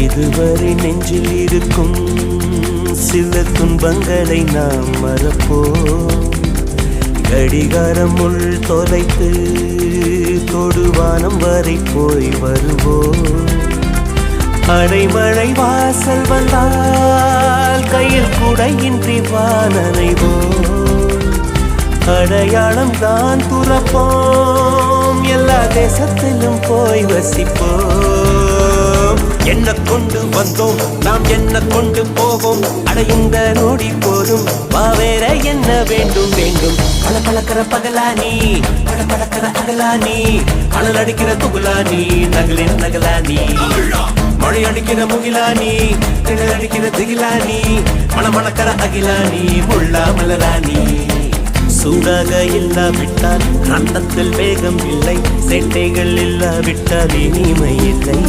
இதுவரை நெஞ்சில் இருக்கும் சில துன்பங்களை நாம் மறப்போம். கடிகாரம் உள் தொலைத்து தொடுவானம் வரை போய் வருவோம். அடைமழை வாசல் வந்தால் கையில் குடையின்றி வானனைவோம். அடையாளம் தான் துறப்போம், எல்லா தேசத்திலும் போய் வசிப்போம். என்ன கொண்டு வந்தோம் நாம் என்ன கொண்டு போவோம், அடைந்த நோடி போதும் வேற என்ன வேண்டும் வேண்டும். பல பழக்கிற பகலானி பட பழக்கிற அகலானி, அனல் அடிக்கிற துகுலானி நகலின் நகலானி, மழை அடிக்கிற முகிலானி திணல் அடிக்கிற திகிலானி, மணமணக்கிற அகிலானி முள்ளா மலராணி. சூடாக இல்லாவிட்டால் ரத்தத்தில் வேகம் இல்லை, சேட்டைகள் இல்லாவிட்டால் இனிமை இல்லை.